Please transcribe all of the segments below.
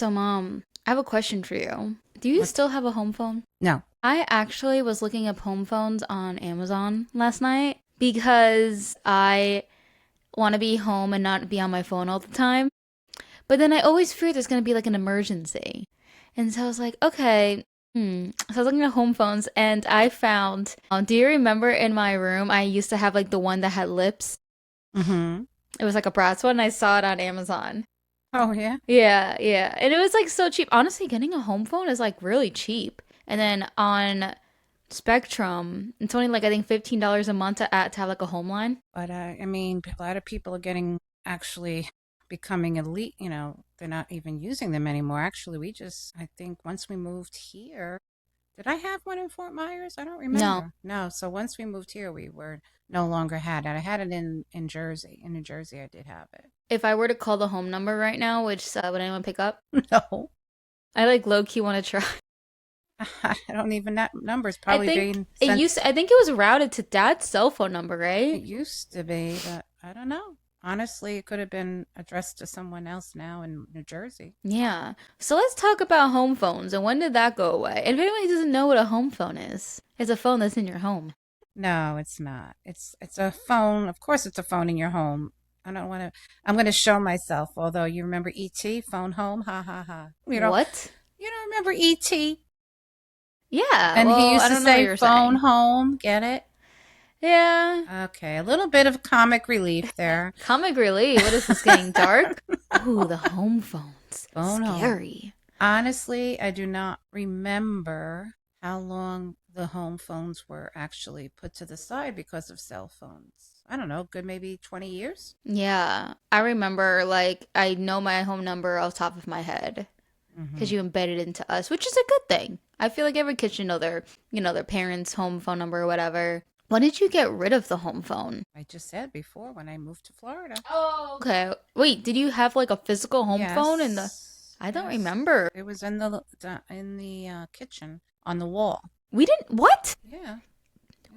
So, Mom, I have a question for you. Do you What? still have a home phone? No. I actually was looking up home phones on Amazon last night because I want to be home and not be on my phone all the time. But then I always fear there's going to be like an emergency. And so I was like, okay. So I was looking at home phones and I found, do you remember in my room, I used to have like the one that had lips? Mm-hmm. It was like a brass one. I saw it on Amazon. Oh, yeah? Yeah, yeah. And it was like so cheap. Honestly, getting a home phone is like really cheap. And then on Spectrum, it's only like I think $15 a month to have like a home line. But, I mean, a lot of people are getting actually becoming elite. They're not even using them anymore. Actually, I think once we moved here, did I have one in Fort Myers? I don't No. remember. No. So once we moved here, we were no longer had it. I had it in Jersey. In New Jersey, I did have it. If I were to call the home number right now, which would anyone pick up? No. I like low key want to try. I don't even that number's I probably think being it sent. I think it was routed to Dad's cell phone number, It right? used to be, but I don't know. Honestly, it could have been addressed to someone else now in New Jersey. Yeah. So let's talk about home phones and when did that go away? And if anyone doesn't know what a home phone is, it's a phone that's in your home. No, it's not. It's a phone. Of course, it's a phone in your home. I don't want to. I'm going to show myself. Although you remember ET, phone home, ha ha ha. What? You don't remember ET? Yeah, And he well, used I to don't know what say you're phone saying. home. Get it? Yeah. Okay, a little bit of comic relief there. Comic relief. What is this getting dark? Ooh, the home phones. Phone home. Scary. Honestly, I do not remember how long the home phones were actually put to the side because of cell phones. I don't know, good maybe 20 years? Yeah. I remember, like, I know my home number off the top of my head because Hmm. you embedded it into us, which is a good thing. I feel like every kid should know their parents' home phone number or whatever. When did you get rid of the home phone? I just said before when I moved to Florida. Oh, okay. Wait, did you have like a physical home phone in the? Yes, I don't yes. remember. It was in the kitchen on the wall. We didn't. What? Yeah.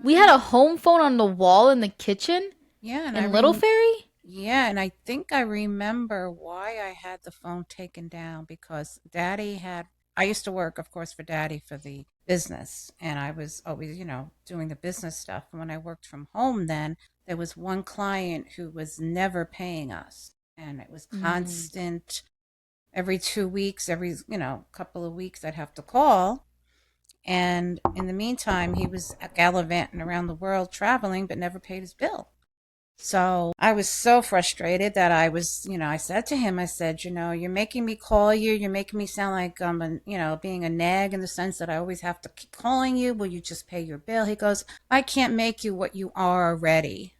We had a home phone on the wall in the kitchen Yeah, and in Little Fairy? I think I remember why I had the phone taken down because I used to work, of course, for Daddy for the business, and I was always, doing the business stuff. And when I worked from home, then there was one client who was never paying us, and it was Mm. constant. Every 2 weeks, every, couple of weeks, I'd have to call. And in the meantime, he was gallivanting around the world traveling, but never paid his bill. So I was so frustrated that I said to him, I said, you're making me call you. You're making me sound like being a nag in the sense that I always have to keep calling you. Will you just pay your bill? He goes, I can't make you what you are already.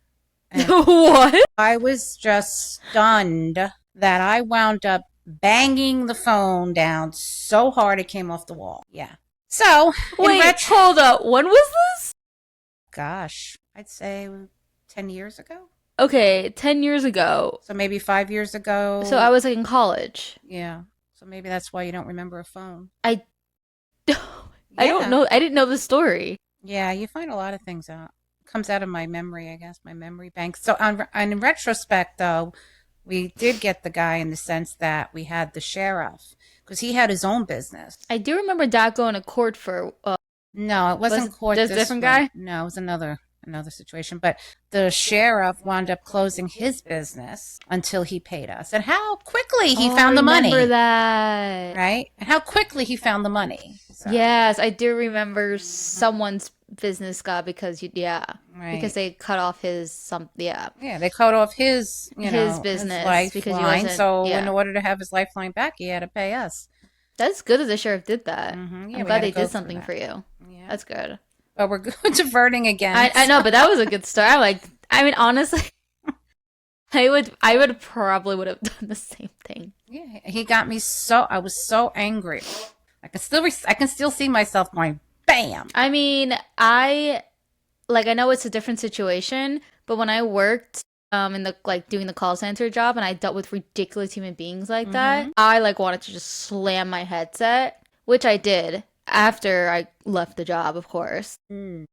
And What? I was just stunned that I wound up banging the phone down so hard it came off the wall. Yeah. So in Wait, retro, hold up. When was this? gosh, I'd say 10 years ago. Okay, 10 years ago. So maybe 5 years So I ago. was like in college. Yeah. So maybe that's why you don't remember a phone. I I don't Yeah. know. I didn't know the story. Yeah. You find a lot of things out. Comes out of my memory, I guess, my memory bank. So in retrospect, though, we did get the guy in the sense that we had the sheriff because he had his own business. I do remember Dad going to court for No, it was wasn't it court this this different way. guy? No, it was another situation. But the sheriff wound up closing his business until he paid us. And how quickly he Oh, I found the remember money, that. right? And how quickly he found the money. So, Yes, I do remember mhm, someone's business got yeah, because right. they cut off his yeah, Yeah, they cut off his his business because he lifeline. wasn't So in yeah. order to have his lifeline back, he had to pay us. That's good that the sheriff did that. Yeah, I'm we had glad to they go did through something that. for you. Yeah. That's good. But we're diverting again. I know, but that was a good story. I mean honestly, I would probably would have done the same thing. Yeah, he got me I was so angry. I can still see myself going bam. I mean, I know it's a different situation, but when I worked in the like doing the call center job and I dealt with ridiculous human beings like that, Mhm. I like wanted to just slam my headset, which I did after I left the job, of course. Mm.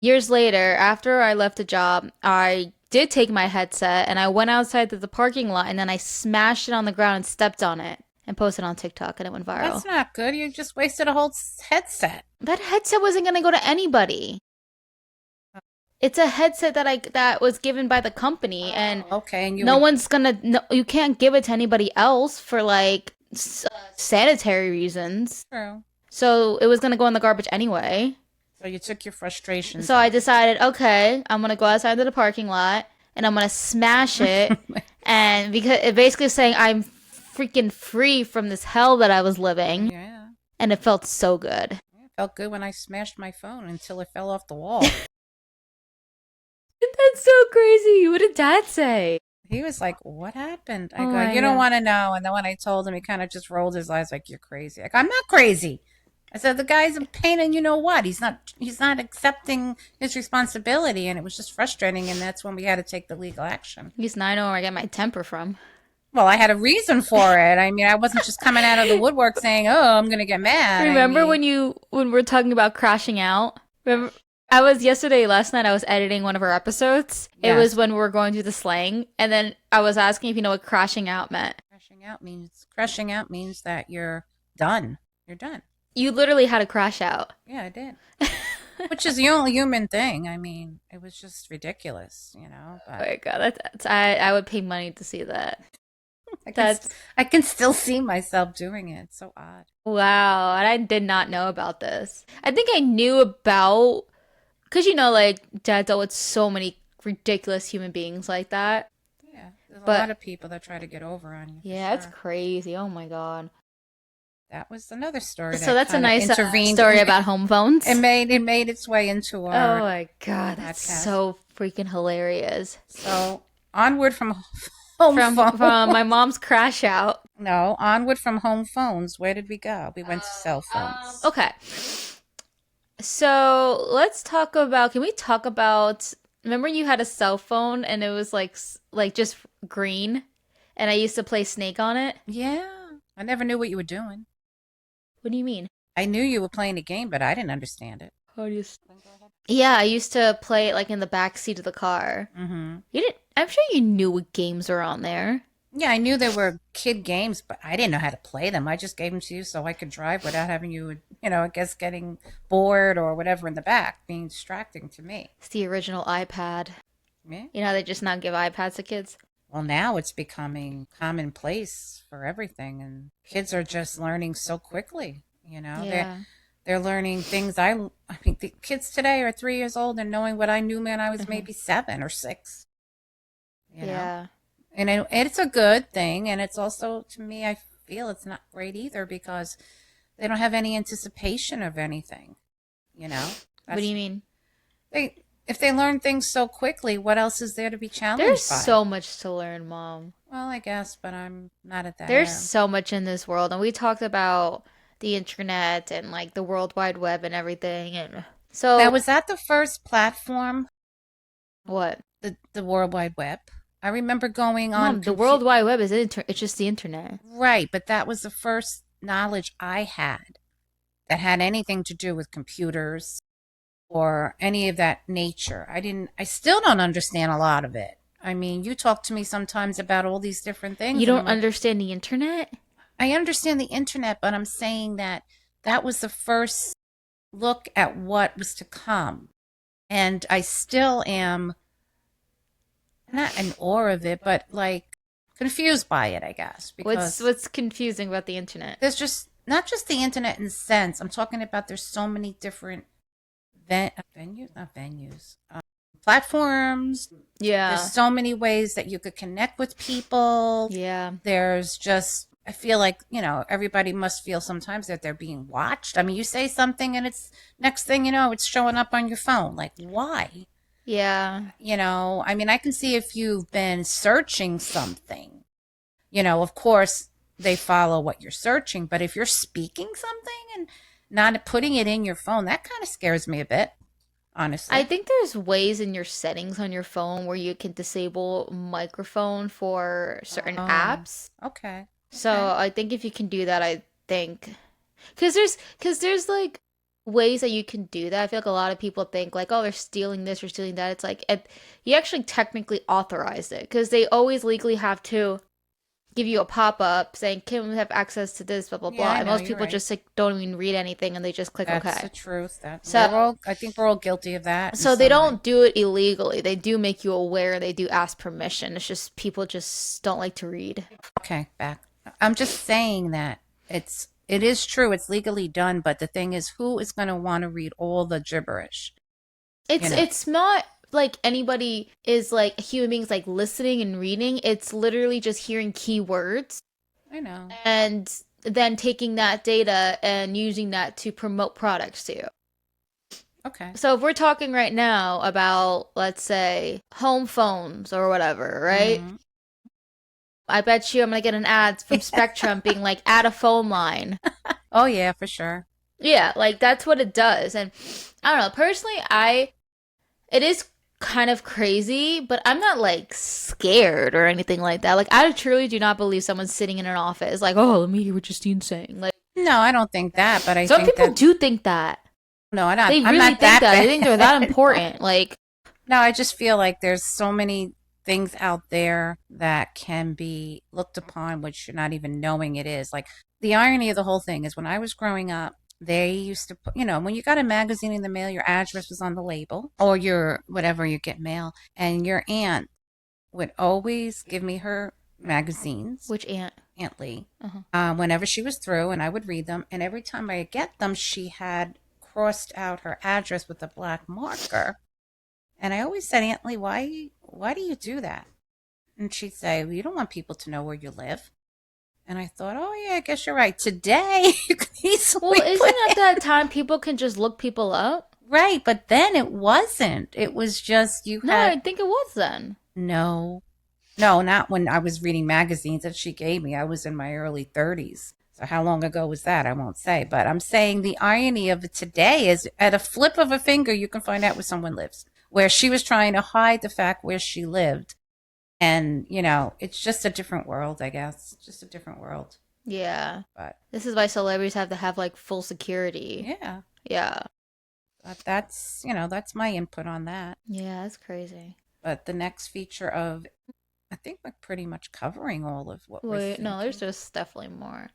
Years later, after I left the job, I did take my headset and I went outside to the parking lot and then I smashed it on the ground and stepped on it. and posted on TikTok, and it went viral. That's not good. You just wasted a whole headset. That headset wasn't gonna go to anybody. It's a headset that was given by the company, and Okay, and you no would. one's gonna. No, you can't give it to anybody else for like sanitary reasons. True. So it was gonna go in the garbage anyway. So you took your frustrations So I out. decided, okay, I'm gonna go outside to the parking lot and I'm gonna smash it. And because it basically saying I'm freaking free from this hell that I was living, Yeah. and it felt so good. It felt good when I smashed my phone until it fell off the wall. That's so crazy. What did Dad say? He was like, "What happened?" I Oh go, my "You don't god. want to know." And then when I told him, he kind of just rolled his eyes like, "You're crazy." I go, "I'm not crazy." I said, "The guy's in pain, and you know what? He's not accepting his responsibility, and it was just frustrating. And that's when we had to take the legal action." At least now I know where I get my temper from. Well, I had a reason for it. I mean, I wasn't just coming out of the woodwork saying, "Oh, I'm gonna get mad." I Remember mean, when we're talking about crashing out? Remember I was last night I was editing one of our episodes. It was yes, when we were going through the slang, and then I was asking if you know what crashing out meant. crashing out means that you're done. You're done. You literally had a crash out. Yeah, I did. Which is the only human thing. I mean, it was just ridiculous, you know. Oh But my god, I would pay money to see that. I can That's I can still see myself doing it. It's so odd. wow, and I did not know about this. I think I knew about because you know, like Dad dealt with so many ridiculous human beings like that. Yeah, there's a But lot of people that try to get over on you for yeah, it's sure. crazy. Oh my god. That was another story So that that's a kind of nice intervened. story about home It phones. made its way into Oh our my god, that's podcast. so freaking hilarious. So onward from home From my phones. mom's crash out. No, onward from home phones. Where did we go? We went to cell phones. Okay. So let's talk about. Can we talk about? Remember, you had a cell phone and it was like just green, and I used to play Snake on it. Yeah, I never knew what you were doing. What do you mean? I knew you were playing a game, but I didn't understand it. How do you? Yeah, I used to play it like in the back seat of the car. Mm-hmm. You didn't. I'm sure you knew what games were on there. Yeah, I knew there were kid games, but I didn't know how to play them. I just gave them to you so I could drive without having you, I guess getting bored or whatever in the back, being distracting to me. It's the original iPad. Yeah. You know, they just now give iPads to kids. Well, now it's becoming commonplace for everything, and kids are just learning so quickly. Yeah. They're learning things. I mean, the kids today are 3 years old and knowing what I knew when I was Mhm. maybe 7 or 6. You know. Yeah. And it's a good thing, and it's also, to me, I feel it's not great either because they don't have any anticipation of anything. You know, What do that's you mean? they if they learn things so quickly, what else is there to be There's challenged by? so much to learn, Mom. Well, I guess, but I'm not at that There's era. so much in this world, and we talked about the internet and like the World Wide Web and everything. And Now, so, was that the first platform, what? the World Wide Web? I remember going on Mom, the World Wide Web is it's just the internet. right, but that was the first knowledge I had that had anything to do with computers or any of that nature. I still don't understand a lot of it. I mean, you talk to me sometimes about all these different You things, and I'm don't like, understand the internet? I understand the internet, but I'm saying that that was the first look at what was to come. And I still am not in awe of it, but like confused by it, I guess, because What's confusing about the internet? there's just not just the internet in a sense. I'm talking about there's so many different venues, not venues, platforms. Yeah. There's so many ways that you could connect with people. Yeah. There's just, I feel like, everybody must feel sometimes that they're being watched. I mean, you say something and it's next thing you know, it's showing up on your phone. Like, why? Yeah. I mean, I can see if you've been searching something, of course they follow what you're searching, but if you're speaking something and not putting it in your phone, that kind of scares me a bit, I honestly. think there's ways in your settings on your phone where you can disable microphone for certain Oh, apps. okay. So Okay. I think if you can do that, I think because there's like ways that you can do that. I feel like a lot of people think like, oh, they're stealing this or stealing that. It's like you actually technically authorized it because they always legally have to. give you a pop-up saying, "Can we have access to this?" Blah blah Yeah, blah. I And know, most you're people right. just like don't even read anything and they just click That's OK. the truth. That So I think we're all guilty of that in so they some way. don't do it illegally. They do make you aware. They do ask permission. It's just people just don't like to read. Okay, back. I'm just saying that it is true. It's legally done, but the thing is, who is going to want to read all the gibberish? You know. It's not like anybody is like human beings like listening and reading. It's literally just hearing keywords I know. and then taking that data and using that to promote products to you. Okay. So if we're talking right now about, let's say, home phones or whatever, right? Mm-hmm. I bet you I'm gonna get an ad from Spectrum being like, add a phone line. Oh yeah, for sure. Yeah, like that's what it does. And I don't know, personally, it is kind of crazy, but I'm not like scared or anything like that. Like I truly do not believe someone's sitting in an office like, oh, let me hear what Justine's saying. Like No, I don't think that, but I some think people that do think that. no, They I'm really not think that that. They think they're that bad. No. important. Like No, I just feel like there's so many things out there that can be looked upon which you're not even knowing it is. Like the irony of the whole thing is when I was growing up, they used to put, when you got a magazine in the mail, your address was on the label or your whatever you get mail, and your aunt would always give me her magazines, which aunt? Aunt Lee, Uh-huh. whenever she was through, and I would read them. And every time I get them, she had crossed out her address with a black marker. And I always said, Aunt Lee, why do you do that? And she'd say, well, you don't want people to know where you live. And I thought, oh yeah, I guess you're right. Today you can Well, easily put isn't at it that time people can just look people up? right, but then it wasn't. It was just you No, had I think it was then. no, no, not when I was reading magazines that she gave me. I was in my early 30s. So how long ago was that? I won't say. But I'm saying the irony of it today is at a flip of a finger, you can find out where someone lives. Where she was trying to hide the fact where she lived. And, it's just a different world, I guess. Just a different world. Yeah. But This is why celebrities have to have like full security. yeah, Yeah. but that's my input on that. Yeah, that's crazy. But the next feature of, I think we're pretty much covering all of what we're Wait, no, there's thinking. just definitely more.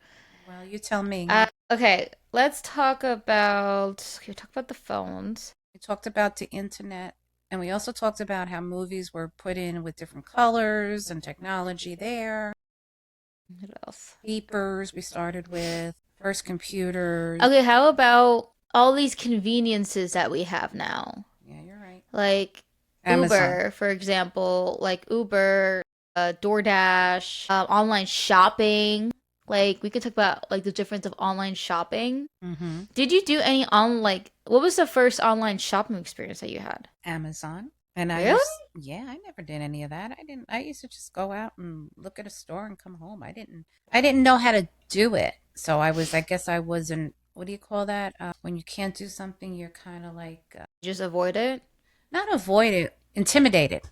Well, you tell me. Okay, let's talk about. Okay, talk about the phones. We talked about the internet, and we also talked about how movies were put in with different colors and technology there. What else? Beepers, we started with. First computers. Okay, how about all these conveniences that we have now? Yeah, you're right. Like Amazon. Uber, for example, like Uber, DoorDash, online shopping. Like we could talk about like the difference of online shopping. Mm-hmm. Did you do any on like what was the first online shopping experience that you had? Amazon. And Really? yeah, I never did any of that. I used to just go out and look at a store and come home. I didn't know how to do it. So I guess I wasn't, what do you call that? When you can't do something, you're kind of like, Just avoid it? not avoided, intimidated.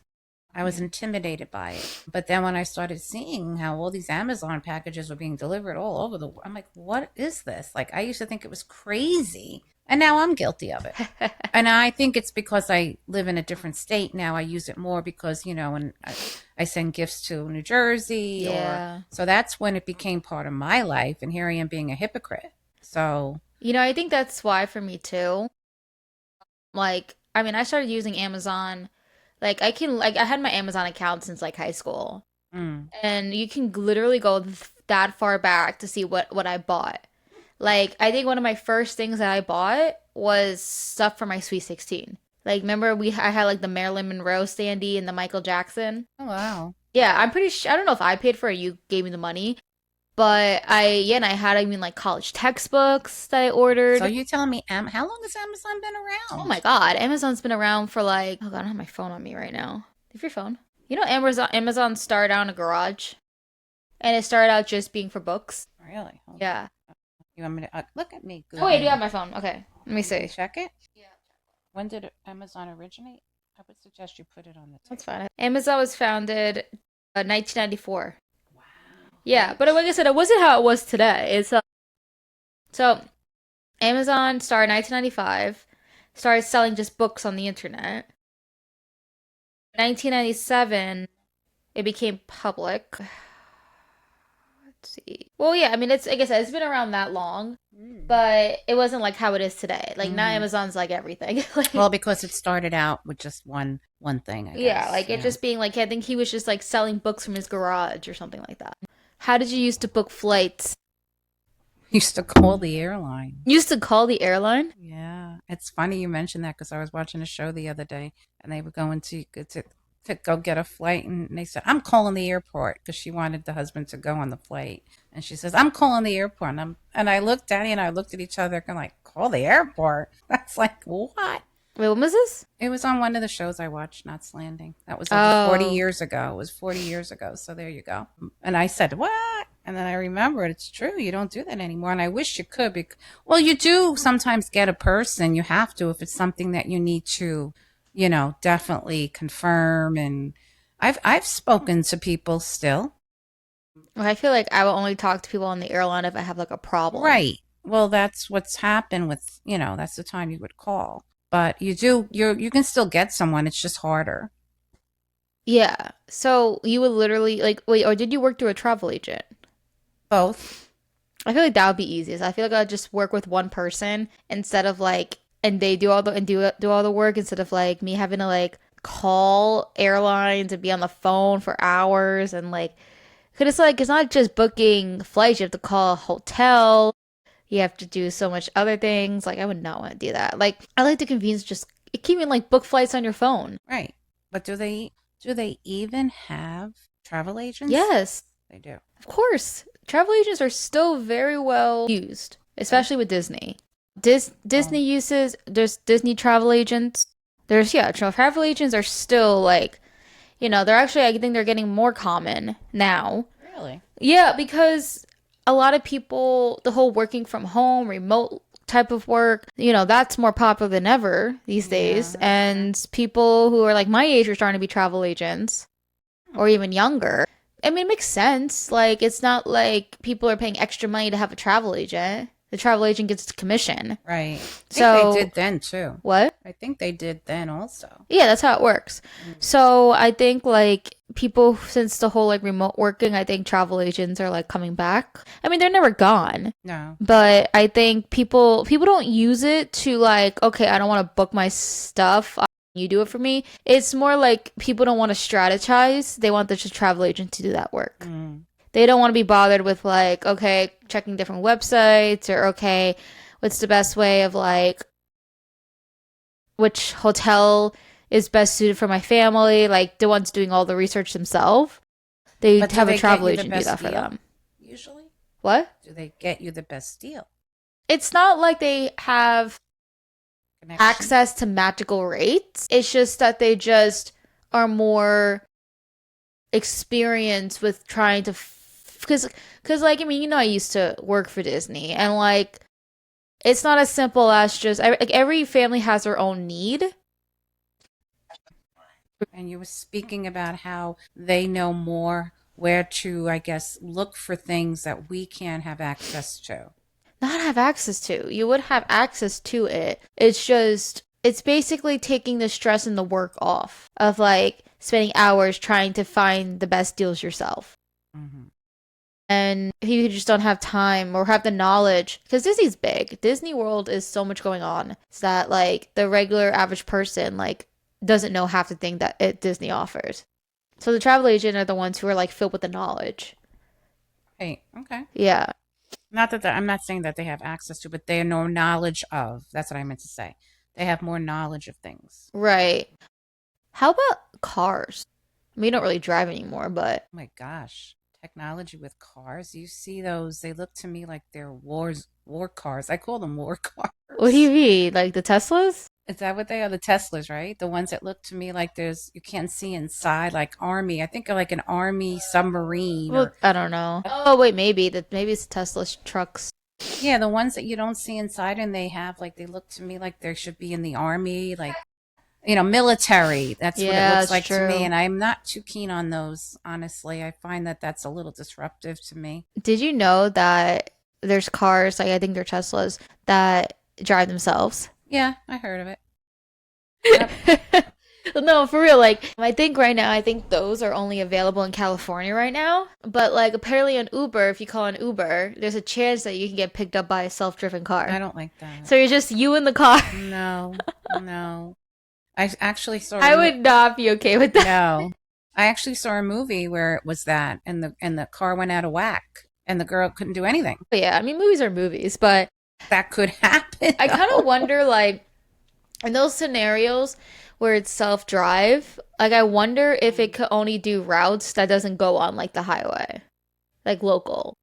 I was Yeah. intimidated by it. But then when I started seeing how all these Amazon packages were being delivered all over the world, I'm like, what is this? Like, I used to think it was crazy. And now I'm guilty of it. And I think it's because I live in a different state now. I use it more because, when I send gifts to New Jersey Yeah. so that's when it became part of my life. And here I am being a hypocrite. So, I think that's why for me too. Like, I mean, I started using Amazon. I had my Amazon account since like high school. mm, And you can literally go that far back to see what I bought. Like, I think one of my first things that I bought was stuff for my Sweet 16. Like, remember I had like the Marilyn Monroe standee and the Michael Jackson? oh, wow. Yeah, I'm pretty sure. I don't know if I paid for it, you gave me the money. But yeah, and I had, I mean, like college textbooks that I So ordered. you telling me, how long has Amazon been Oh my around? God, Amazon's been around for like, oh God, I don't have my phone on me right now. Do you have your phone? Amazon started out in a garage and it started out just being for books. Really? Hold on. Yeah. You want me to look at me Oh wait, I do Googling? have my phone. Okay, let me You can see. check it. When did Amazon originate? I would suggest you put it on the That's table. fine. Amazon was founded 1994. Wow. Yeah, but like I said, it wasn't how it was today. It's so Amazon started 1995, started selling just books on the internet. 1997, it became public. See. Well, yeah, I mean, it's like I said, it's been around that long, but it wasn't like how it is today. Like now, Mm-hmm. Amazon's like everything. Well, Like, because it started out with just one thing, I yeah, guess. like it Yeah. just being like I think he was just like selling books from his garage or something like that. How did you used to book flights? Used to call the airline. You used to call the airline? Yeah, it's funny you mentioned that because I was watching a show the other day, and they were going to go get a flight, and they said, "I'm calling the airport," because she wanted the husband to go on the flight, and she says, "I'm calling the airport," and I looked, Daddy and I looked at each other, and like, "Call the airport?" That's like what? Wait, when was this? It was on one of the shows I watched, Knots Landing. That was over 40 Oh, years ago. It was 40 years ago. So there you go. And I said, what? And then I remembered it's true. You don't do that anymore. And I wish you could. Well, you do sometimes get a person. You have to if it's something that you need to, definitely confirm. And I've spoken to people still. I feel like I will only talk to people on the airline if I have like a problem. Right. Well, that's what's happened with, that's the time you would call. But you can still get someone. It's just harder. Yeah. So you would literally like wait, or did you work through a travel agent? Both. I feel like that would be easiest. I feel like I'd just work with one person instead of like and they do all the and do all the work instead of like me having to like call airlines and be on the phone for hours and like cuz it's like it's not just booking flights, you have to call a hotel, you have to do so much other things. Like I would not want to do that. Like I like the convenience just keeping like book flights on your phone. Right. But do they even have travel agents? Yes. They do. Of course, travel agents are still very well used, Okay. especially with Disney. Well, Disney uses there's Disney travel agents. There's yeah, travel agents are still like they're actually I think they're getting more common now. really? Yeah, because a lot of people the whole working from home, remote type of work, that's more popular than ever these Yeah, days. that's true. And people who are like my age are starting to be travel agents Hmm. or even younger. I mean, it makes sense. Like, it's not like people are paying extra money to have a travel agent. The travel agent gets commission. Right. I think they So, did then too. what? I think they did then also. Yeah, that's how it works. Mm. So, I think like people, since the whole like remote working, I think travel agents are like coming back. I mean, they're never gone. No. But I think people don't use it to like, okay, I don't want to book my stuff. You do it for me. It's more like people don't want to strategize. They want the travel agent to do that work. Mm. They don't want to be bothered with like, okay, checking different websites or okay, what's the best way of like which hotel is best suited for my family, like the ones doing all the research themselves. They But do have a they get travel you the agent do best that for deal them. usually? What? Do they get you the best deal? It's not like they have Connection? access to magical rates. It's just that they just are more experienced with trying to because like I mean I used to work for Disney and like it's not as simple as just like every family has their own need. And you were speaking about how they know more where to, I guess, look for things that we can't have access to. Not have access to. You would have access to it. It's just it's basically taking the stress and the work off of like spending hours trying to find the best deals yourself. Hmm. And if you just don't have time or have the knowledge, because Disney's big. Disney World is so much going on. It's that like the regular average person like doesn't know half the thing that Disney offers. So the travel agent are the ones who are like filled with the knowledge. Hey, okay. Yeah, Not that I'm not saying that they have access to, but they know knowledge of. That's what I meant to say. They have more knowledge of things. right. How about cars? I mean, you don't really drive anymore, but Oh my gosh, technology with cars. You see those? They look to me like they're war cars. I call them war what do you cars. mean? Like the Teslas? Is that what they are? The Teslas, right? The ones that look to me like you can't see inside, like army. I think of like an army submarine Well, or I don't know. Oh wait, maybe it's Tesla trucks. yeah, the ones that you don't see inside and they look to me like they should be in the army, like military. That's what it Yeah, looks it's like to me, true. and I'm not too keen on those, honestly. I find that that's a little disruptive to me. Did you know that there's cars, like I think they're Teslas, that drive themselves? Yeah, I heard of it. Yep. No, for real. Like, I think right now, I think those are only available in California right now. But like, apparently on Uber, if you call an Uber, there's a chance that you can get picked up by a self-driven I car. don't like that. So you're just you in the car. No, no. I actually saw a I would not be okay with that. no. I actually saw a movie where it was that, and the car went out of whack, and the girl couldn't do anything. But yeah, I mean, movies are movies, but That could happen, I kind of though. wonder, like, in those scenarios where it's self-drive, like, I wonder if it could only do routes that doesn't go on like the highway, like local.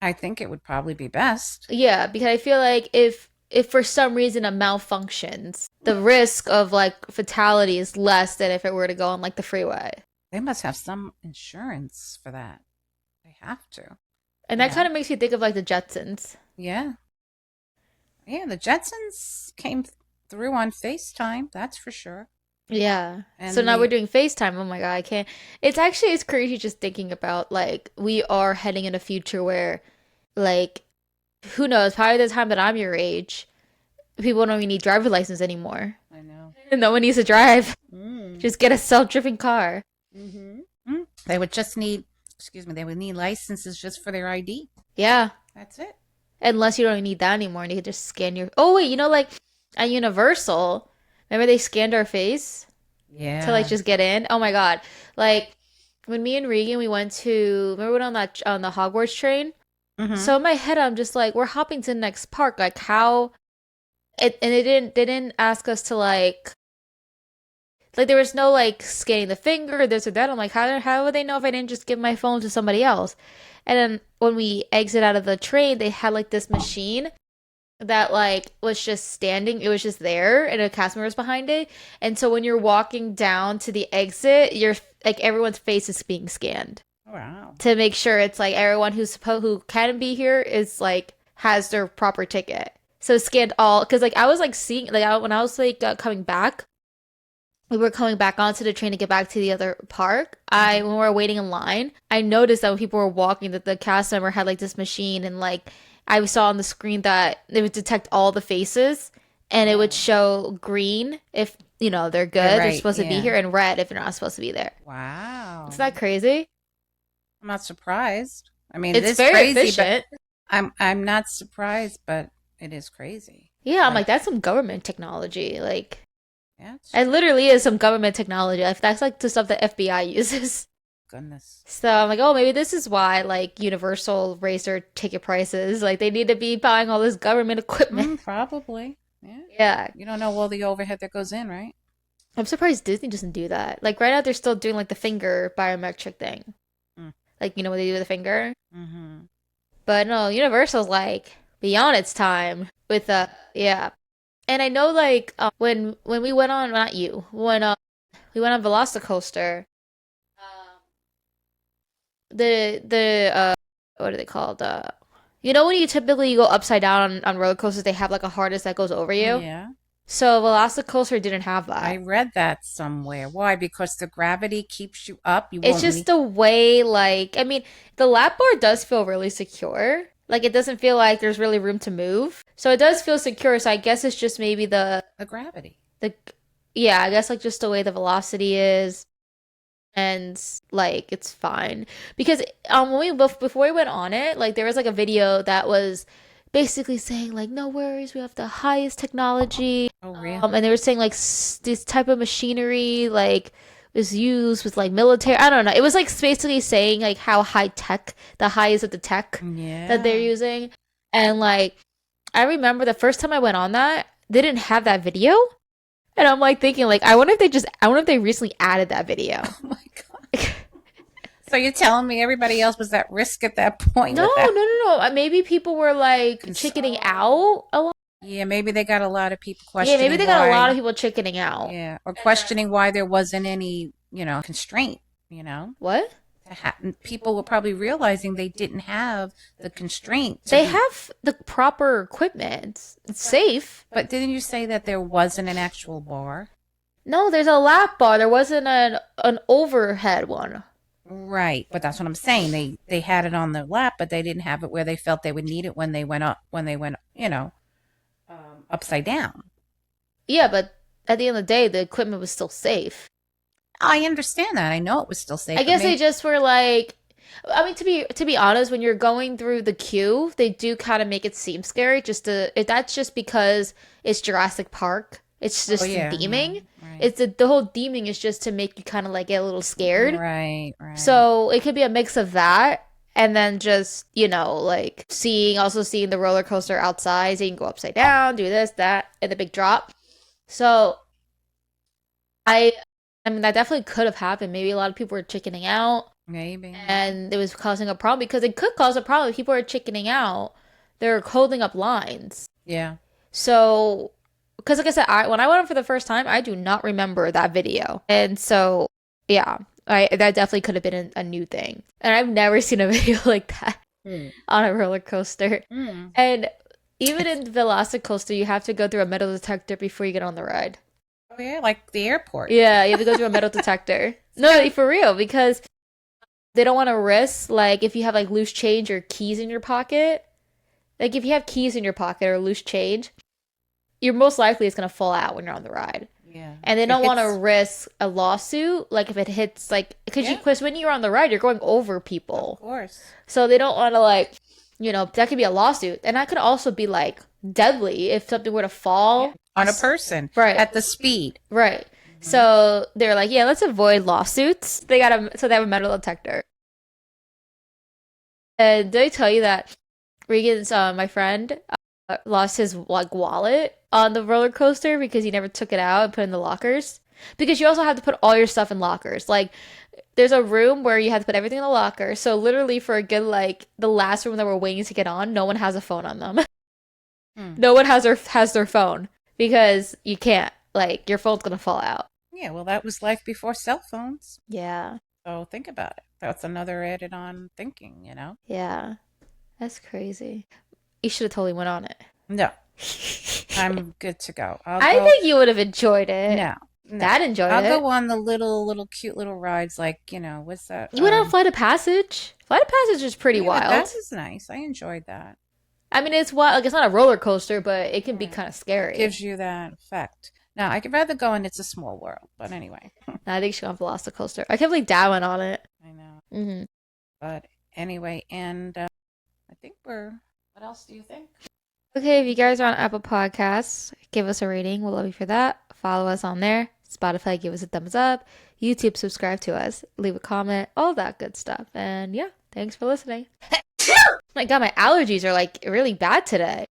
I think it would probably be best. Yeah, because I feel like if for some reason it malfunctions, the risk of like fatality is less than if it were to go on like the freeway. They must have some insurance for that. They have to. And You that kind know? of makes me think of like the Jetsons. Yeah. Yeah, the Jetsons came through on FaceTime, that's for sure. Yeah. So And now we're the doing FaceTime. Oh my God, I can't. It's crazy just thinking about like we are heading in a future where like who knows, probably the time that I'm your age, people don't even need driver license anymore. I know. No one needs to drive. Mm. Just get a self-driven car. Mm-hmm. Mm. They would just need, excuse me, they would need licenses just for their ID. Yeah. That's it. Unless you don't need that anymore and you can just scan your. Oh, wait, like at Universal, remember they scanned our face to like Yeah. just get in? Oh my God. Like when me and Regan, we went to, remember we went on that, on the Hogwarts train? Mm-hmm. So in my head, I'm just like, we're hopping to the next park. Like how, and they didn't ask us to like there was no like scanning the finger or this or that. I'm like, how would they know if I didn't just give my phone to somebody else? And then when we exit out of the train, they had like this machine that like was just standing. It was just there, and a cast member was behind it. And so when you're walking down to the exit, you're like everyone's face is being scanned Wow. to make sure it's like everyone who can be here is like has their proper ticket. So scanned all because like I was like seeing like when I was like coming back, we were coming back onto the train to get back to the other park. When we were waiting in line, I noticed that when people were walking, that the cast member had like this machine, and like I saw on the screen that it would detect all the faces, and it would Wow. show green if they're They're good, they're right. supposed to be Yeah. here, and red if they're not supposed to be there. Isn't Wow. that crazy? I'm not surprised. I mean, it It's is very crazy, but efficient. I'm not surprised, but it is crazy. Yeah, I'm Like, like that's some government technology. Like yeah, it's it true. literally is some government technology. Like that's like the stuff that FBI uses. Goodness. So I'm like, oh, maybe this is why like Universal raised their ticket prices. Like they need to be buying all this government equipment. Probably. Yeah. Yeah, You don't know all the overhead that goes in, right? I'm surprised Disney doesn't do that. Like right now, they're still doing like the finger biometric thing. Mm. Like what they do with the finger. Mm-hmm. But no, Universal's like beyond its time with yeah. And I know like when we went on not you when we went on Velocicoaster, um, the what are they called? When you typically go upside down on roller coasters, they have like a harness that goes over you. Yeah. So Velocicoaster didn't have I that. read that somewhere. Why? Because the gravity keeps you up. You It's won't just need. the way like I mean, the lap bar does feel really secure. Like it doesn't feel like there's really room to move. So it does feel secure. So I guess it's just maybe The gravity. the yeah, I guess like just the way the velocity is and like it's fine. Because when before we went on it, like there was like a video that was basically saying like no worries, we have the highest technology. Oh, really? And they were saying like this type of machinery like is used with like military. I don't know. It was like basically saying like how high tech, the highest of the tech that they're Yeah. using. And like I remember the first time I went on that, they didn't have that video. And I'm like thinking like I wonder if they recently added that video. Oh my God. So you're telling me everybody else was at risk at that point No, with no, that? no, no. Maybe people were like Cons- chickening out a lot. Yeah, maybe they got a lot of people Yeah, maybe questioning they got a lot why. of people chickening out. Yeah, or questioning why there wasn't any, constraint. You know, What? People were probably realizing they didn't have the constraint to They be. have the proper equipment. It's safe. But didn't you say that there wasn't an actual bar? No, there's a lap bar. There wasn't an overhead one. Right, but that's what I'm saying. They had it on their lap, but they didn't have it where they felt they would need it when they went up, upside down. Yeah, but at the end of the day, the equipment was still safe. I understand that. I know it was still safe. I but guess they maybe, just were like, I mean, to be honest, when you're going through the queue, they do kind of make it seem scary. That's just because it's Jurassic Park. It's oh just the yeah, yeah, theming. right, It's the whole theming is just to make you kind of like get a little scared. right, right. So it could be a mix of that and then just, like seeing the roller coaster outside, so you can go upside down, do this, that, and the big drop. So I I mean that definitely could have happened. Maybe a lot of people were chickening out Maybe, maybe. and it was causing a problem because it could cause a problem if people are chickening out. They're holding up lines. Yeah. So, because like I said, when I went on for the first time, I do not remember that video, and so yeah, that definitely could have been a new thing, and I've never seen a video like that Mm. on a roller coaster, Mm. and even in Velocicoaster, you have to go through a metal detector before you get on the ride. Oh yeah, like the airport. Yeah, you have to go through a metal detector. No, for real, because they don't want to risk like if you have like loose change or keys in your pocket. Like if you have keys in your pocket or loose change, you're most likely it's gonna fall out when you're on the ride. Yeah. And they If it don't want to hits, risk a lawsuit, like if it hits, like yeah, because when you're on the ride, you're going over of people, course. so they don't want to like, that could be a lawsuit, and that could also be like deadly if something were to Yeah. fall. On a person Right, at the speed. right. Hmm. So they're like, yeah, let's avoid lawsuits. So they have a metal detector. And did I tell you that Regan's my friend lost his like wallet on the roller coaster because he never took it out and put it in the lockers. Because you also have to put all your stuff in lockers. Like there's a room where you have to put everything in a locker. So literally for a good like the last room that we're waiting to get on, no one has a phone on them. Hmm. No one has their phone because you can't. Like your phone's gonna fall out. Yeah, well, that was life before cell phones. Yeah. So think about it. That's another added on thinking, Yeah. That's crazy. You should have totally went on it. No, I'm good to go. I'll I go. think you would have enjoyed it. No, no. Dad enjoyed I'll it. go on the little cute little rides like, what's that? You went on Flight of Passage. Flight of Passage is pretty Yeah, wild. that is nice. I enjoyed that. I mean, it's wild. Like it's not a roller coaster, but it can be Right. kind of scary. Gives you that effect. Now, I could rather go in It's a Small World, but anyway, I think she went on Velocicoaster. I can't believe Dad went on it. I know. Hmm. But anyway, and I think what else do you think? Okay, if you guys are on Apple Podcasts, give us a rating. We'll love you for that. Follow us on there. Spotify, give us a thumbs up. YouTube, subscribe to us. Leave a comment. All that good stuff. And yeah, thanks for listening. My God, my allergies are like really bad today.